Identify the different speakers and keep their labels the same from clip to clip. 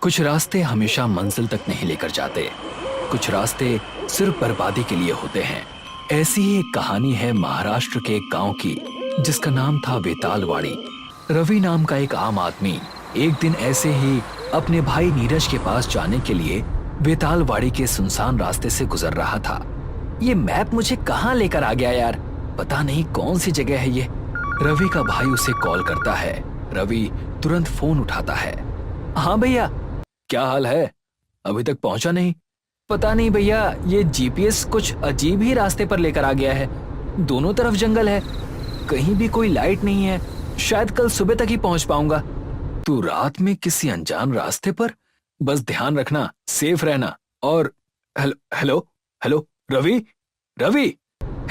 Speaker 1: कुछ रास्ते हमेशा मंजिल तक नहीं लेकर जाते, कुछ रास्ते सिर्फ बर्बादी के लिए होते हैं। ऐसी ही एक कहानी है महाराष्ट्र के एक गांव की, जिसका नाम था वेतालवाड़ी। रवि नाम का एक आम आदमी एक दिन ऐसे ही अपने भाई नीरज के पास जाने के लिए वेतालवाड़ी के सुनसान रास्ते से गुजर रहा था। ये मैप मुझे कहाँ लेकर आ गया यार, पता नहीं कौन सी जगह है ये। रवि का भाई उसे कॉल करता है। रवि तुरंत फोन उठाता है। हाँ भैया, क्या हाल है? अभी तक पहुंचा नहीं? पता नहीं भैया, ये जीपीएस कुछ अजीब ही रास्ते पर लेकर आ गया है। दोनों तरफ जंगल है, कहीं भी कोई लाइट नहीं है। शायद कल सुबह तक ही पहुंच पाऊंगा। तू रात में किसी अनजान रास्ते पर? बस ध्यान रखना, सेफ रहना। और hello hello hello Ravi, Ravi,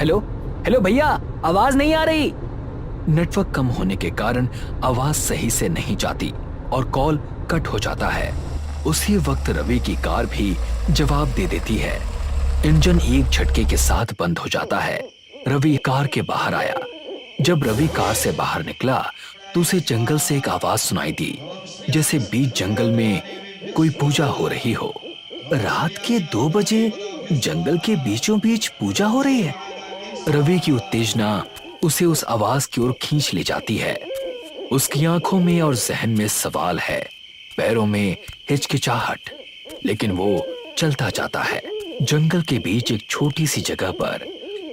Speaker 1: hello hello भैया, आवाज नहीं आ रही। नेटवर्क कम होने के कारण आवाज सही से नहीं जाती और कॉल कट हो जाता है। उसी वक्त रवि की कार भी जवाब दे देती है। इंजन एक झटके के साथ बंद हो जाता है। रवि कार के बाहर आया। जब रवि कार से बाहर निकला तो उसे जंगल से एक आवाज सुनाई दी, जैसे बीच जंगल में कोई पूजा हो रही हो। रात के 2 बजे जंगल के बीचों बीच पूजा हो रही है। रवि की उत्तेजना उसे उस आवाज की ओर खींच ले जाती है। उसकी आंखों में और जहन में सवाल है, पैरों में हिचकिचाहट, लेकिन वो चलता जाता है। जंगल के बीच एक छोटी सी जगह पर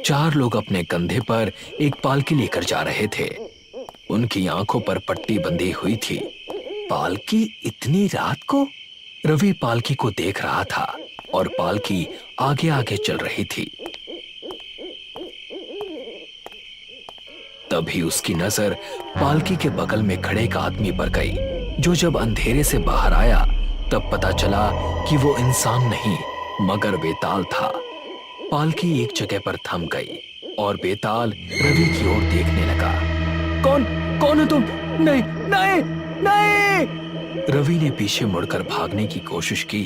Speaker 1: 4 लोग अपने कंधे पर एक पालकी लेकर जा रहे थे। उनकी आंखों पर पट्टी बंधी हुई थी। पालकी इतनी रात को? रवि पालकी को देख रहा था और पालकी आगे आगे चल रही थी। तभी उसकी नजर पालकी के बगल में खड़े एक आदमी पर गई, जो जब अंधेरे से बाहर आया तब पता चला कि वो इंसान नहीं मगर बेताल था। पालकी एक जगह पर थम गई और बेताल रवि की ओर देखने लगा। कौन कौन हो तुम? नहीं नहीं नहीं! रवि ने पीछे मुड़कर भागने की कोशिश की,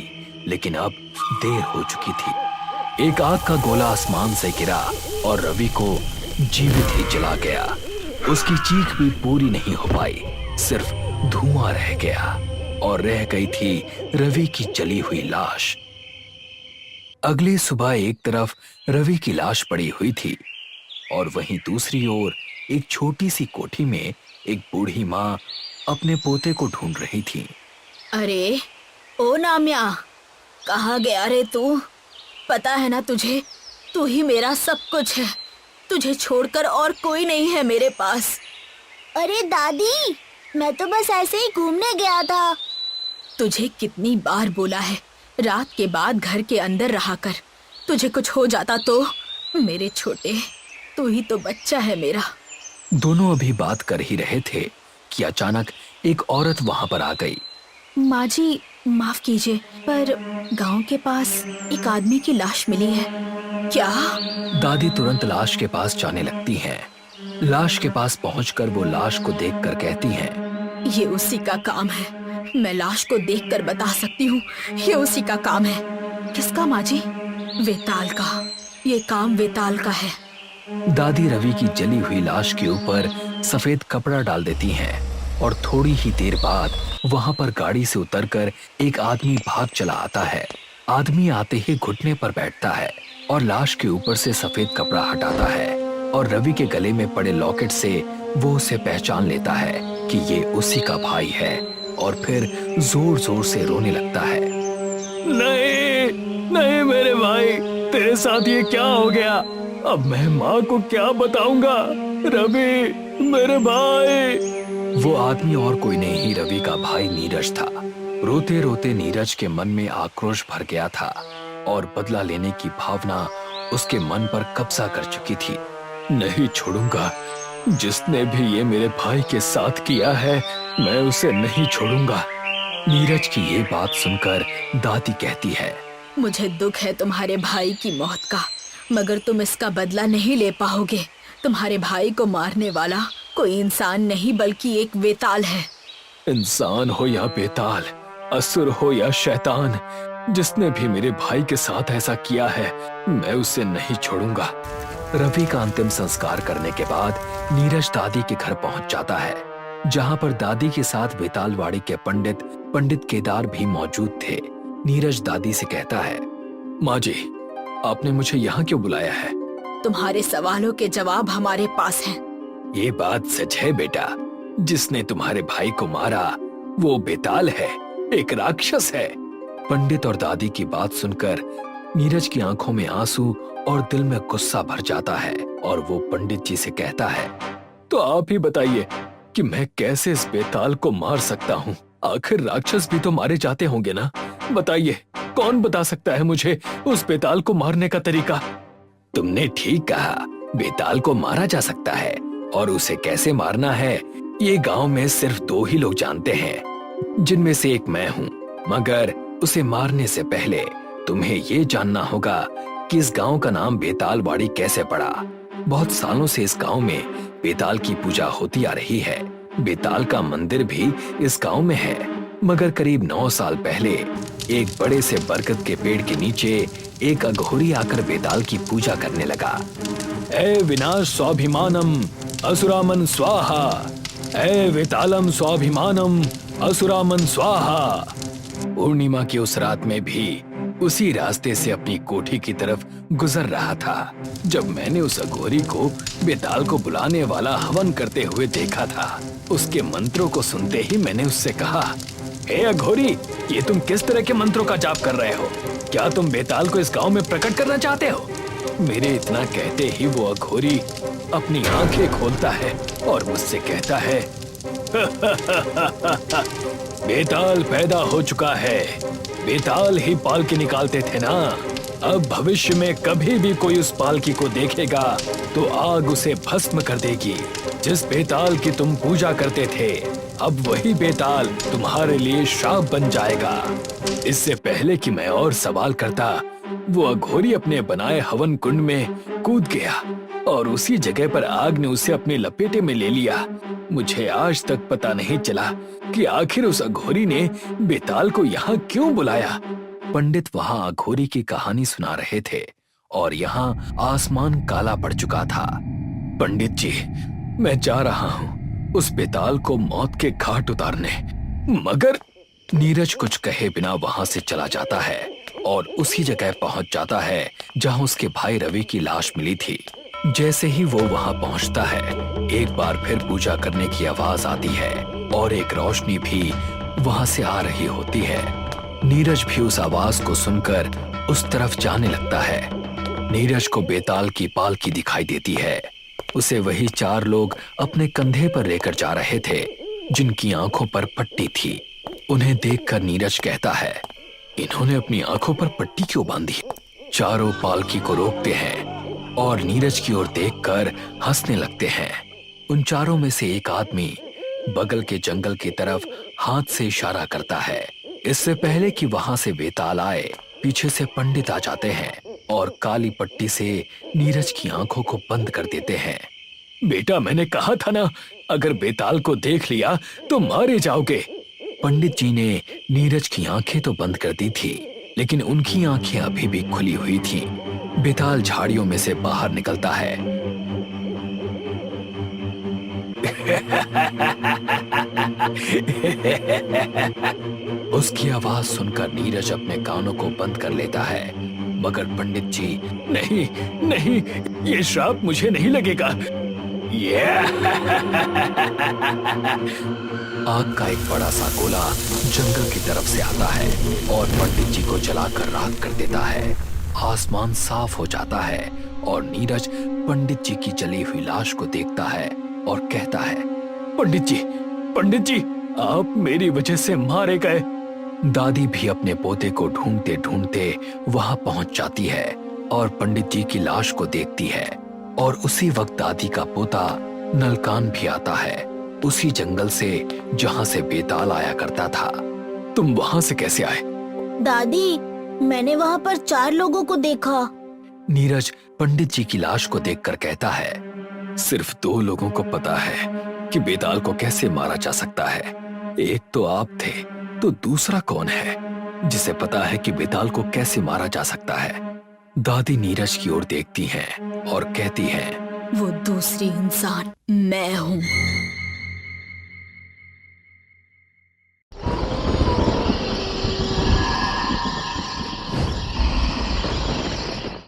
Speaker 1: लेकिन अब देर हो चुकी थी। एक आग का गोला आसमान से गिरा और रवि को जीवित ही जला गया। उसकी चीख भी पूरी नहीं हो पाई, सिर्फ धुआं रह गया और रह गई थी रवि की जली हुई लाश। अगली सुबह एक तरफ रवि की लाश पड़ी हुई थी और वहीं दूसरी ओर एक छोटी सी कोठी में एक बूढ़ी माँ अपने पोते को ढूंढ रही थी।
Speaker 2: अरे ओ नाम्या, कहाँ गया रे तू? पता है ना तुझे, तू ही मेरा सब कुछ है। तुझे छोड़कर और कोई नहीं है मेरे पास।
Speaker 3: अरे दादी, मैं तो बस ऐसे ही घूमने गया था।
Speaker 2: तुझे कितनी बार बोला है, रात के बाद घर के अंदर रहा कर। तुझे कुछ हो जाता तो? मेरे छोटे, तू ही तो बच्चा है मेरा।
Speaker 1: दोनों अभी बात कर ही रहे थे कि अचानक एक औरत वहां पर आ गई।
Speaker 2: माँ जी, माफ कीजिए, पर गांव के पास एक आदमी की लाश मिली है। क्या?
Speaker 1: दादी तुरंत लाश के पास जाने लगती हैं। लाश के पास पहुंचकर वो लाश को देखकर कहती हैं,
Speaker 2: ये उसी का काम है। मैं लाश को देखकर बता सकती हूँ, ये उसी का काम है। किसका माँ जी? वेताल का। ये काम वेताल का है।
Speaker 1: दादी रवि की जली हुई लाश के ऊपर सफेद कपड़ा डाल देती हैं और थोड़ी ही देर बाद वहां पर गाड़ी से उतरकर एक आदमी भाग चला आता है। आदमी आते ही घुटने पर बैठता है और लाश के ऊपर से सफेद कपड़ा हटाता है और रवि के गले में पड़े लॉकेट से वो उसे पहचान लेता है कि ये उसी का भाई है और फिर जोर जोर से रोने लगता है। नहीं नहीं मेरे भाई, तेरे साथ ये क्या हो गया? अब मैं माँ को क्या बताऊंगा? रवि मेरे भाई। वो आदमी और कोई नहीं, रवि का भाई नीरज था। रोते रोते नीरज के मन में आक्रोश भर गया था और बदला लेने की भावना उसके मन पर कब्जा कर चुकी थी। नहीं छोड़ूंगा, जिसने भी ये मेरे भाई के साथ किया है मैं उसे नहीं छोड़ूंगा। नीरज की ये बात सुनकर दादी कहती है,
Speaker 2: मुझे दुख है तुम्हारे भाई की मौत का, मगर तुम इसका बदला नहीं ले पाओगे। तुम्हारे भाई को मारने वाला कोई इंसान नहीं बल्कि एक वेताल है।
Speaker 1: इंसान हो या बेताल, असुर हो या शैतान, जिसने भी मेरे भाई के साथ ऐसा किया है मैं उसे नहीं छोड़ूंगा। रवि का अंतिम संस्कार करने के बाद नीरज दादी के घर पहुंच जाता है, जहां पर दादी के साथ वेतालवाड़ी के पंडित पंडित केदार भी मौजूद थे। नीरज दादी से कहता है, माँ जी, आपने मुझे यहाँ क्यों बुलाया है?
Speaker 2: तुम्हारे सवालों के जवाब हमारे पास हैं।
Speaker 1: ये बात सच है बेटा, जिसने तुम्हारे भाई को मारा वो बेताल है, एक राक्षस है। पंडित और दादी की बात सुनकर नीरज की आंखों में आंसू और दिल में गुस्सा भर जाता है और वो पंडित जी से कहता है, तो आप ही बताइए कि मैं कैसे इस बेताल को मार सकता हूँ? आखिर राक्षस भी तो मारे जाते होंगे ना? बताइए, कौन बता सकता है मुझे उस बेताल को मारने का तरीका? तुमने ठीक कहा, बेताल को मारा जा सकता है और उसे कैसे मारना है ये गांव में सिर्फ 2 ही लोग जानते हैं, जिनमें से एक मैं हूँ। मगर उसे मारने से पहले तुम्हें ये जानना होगा कि इस गांव का नाम बेतालवाड़ी कैसे पड़ा। बहुत सालों से इस गांव में बेताल की पूजा होती आ रही है। बेताल का मंदिर भी इस गांव में है, मगर करीब 9 साल पहले एक बड़े से बरगद के पेड़ के नीचे एक अघोरी आकर बेताल की पूजा करने लगा। ए विनाश स्वाभिमानम असुरामन स्वाहा, ए वेतालम स्वाभिमानम असुरामन स्वाहा। पूर्णिमा की उस रात में भी उसी रास्ते से अपनी कोठी की तरफ गुजर रहा था जब मैंने उस अघोरी को बेताल को बुलाने वाला हवन करते हुए देखा था। उसके मंत्रों को सुनते ही मैंने उससे कहा, हे अघोरी, ये तुम किस तरह के मंत्रों का जाप कर रहे हो? क्या तुम बेताल को इस गांव में प्रकट करना चाहते हो? मेरे इतना कहते ही वो अघोरी अपनी आंखें खोलता है और मुझसे कहता है, बेताल पैदा हो चुका है। बेताल ही पालकी निकालते थे ना? अब भविष्य में कभी भी कोई उस पालकी को देखेगा तो आग उसे भस्म कर देगी। जिस बेताल की तुम पूजा करते थे, अब वही बेताल तुम्हारे लिए श्राप बन जाएगा। इससे पहले कि मैं और सवाल करता, वो अघोरी अपने बनाए हवन कुंड में कूद गया और उसी जगह पर आग ने उसे अपने लपेटे में ले लिया। मुझे आज तक पता नहीं चला कि आखिर उस अघोरी ने बेताल को यहाँ क्यों बुलाया। पंडित वहाँ अघोरी की कहानी सुना रहे थे और यहाँ आसमान काला पड़ चुका था। पंडित जी, मैं जा रहा हूँ उस बेताल को मौत के घाट उतारने। मगर नीरज कुछ कहे बिना वहाँ से चला जाता है और उसी जगह पहुँच जाता है जहाँ उसके भाई रवि की लाश मिली थी। जैसे ही वो वहाँ पहुँचता है, एक बार फिर पूजा करने की आवाज आती है और एक रोशनी भी वहाँ से आ रही होती है। नीरज भी उस आवाज को सुनकर उस तरफ जाने लगता है। नीरज को बेताल की पालकी दिखाई देती है। उसे वही 4 लोग अपने कंधे पर लेकर जा रहे थे जिनकी आंखों पर पट्टी थी। उन्हें देखकर नीरज कहता है, इन्होंने अपनी आंखों पर पट्टी क्यों बांधी? चारों पालकी को रोकते हैं और नीरज की ओर देखकर हंसने लगते हैं। उन चारों में से एक आदमी बगल के जंगल की तरफ हाथ से इशारा करता है। इससे पहले कि वहां से बेताल आए, पीछे से पंडित आ जाते हैं और काली पट्टी से नीरज की आंखों को बंद कर देते हैं। बेटा, मैंने कहा था ना, अगर बेताल को देख लिया तो मारे जाओगे। पंडित जी ने नीरज की आंखें तो बंद कर दी थी, लेकिन उनकी आंखें अभी भी खुली हुई थीं। बेताल झाड़ियों में से बाहर निकलता है। उसकी आवाज सुनकर नीरज अपने कानों को बंद कर लेता है, मगर पंडित जी, नहीं नहीं, ये श्राप मुझे नहीं लगेगा। आग का एक बड़ा सा गोला जंगल की तरफ से आता है और पंडित जी को जलाकर राख कर देता है। आसमान साफ हो जाता है और नीरज पंडित जी की जली हुई लाश को देखता है और कहता है, पंडित जी, आप मेरी वजह से मारे गए। दादी भी अपने पोते को ढूंढते ढूंढते वहां पहुंच जाती है और पंडित जी की लाश को देखती है। और उसी वक्त दादी का पोता नलकान भी आता है, उसी जंगल से जहां से बेताल आया करता था। तुम वहां से कैसे आए?
Speaker 3: दादी, मैंने वहाँ पर 4 लोगों को देखा।
Speaker 1: नीरज पंडित जी की लाश को देखकर कहता है, सिर्फ 2 लोगों को पता है कि बेताल को कैसे मारा जा सकता है। एक तो आप थे, तो दूसरा कौन है जिसे पता है कि बेताल को कैसे मारा जा सकता है? दादी नीरज की ओर देखती हैं और कहती हैं,
Speaker 2: वो दूसरी इंसान मैं हूँ।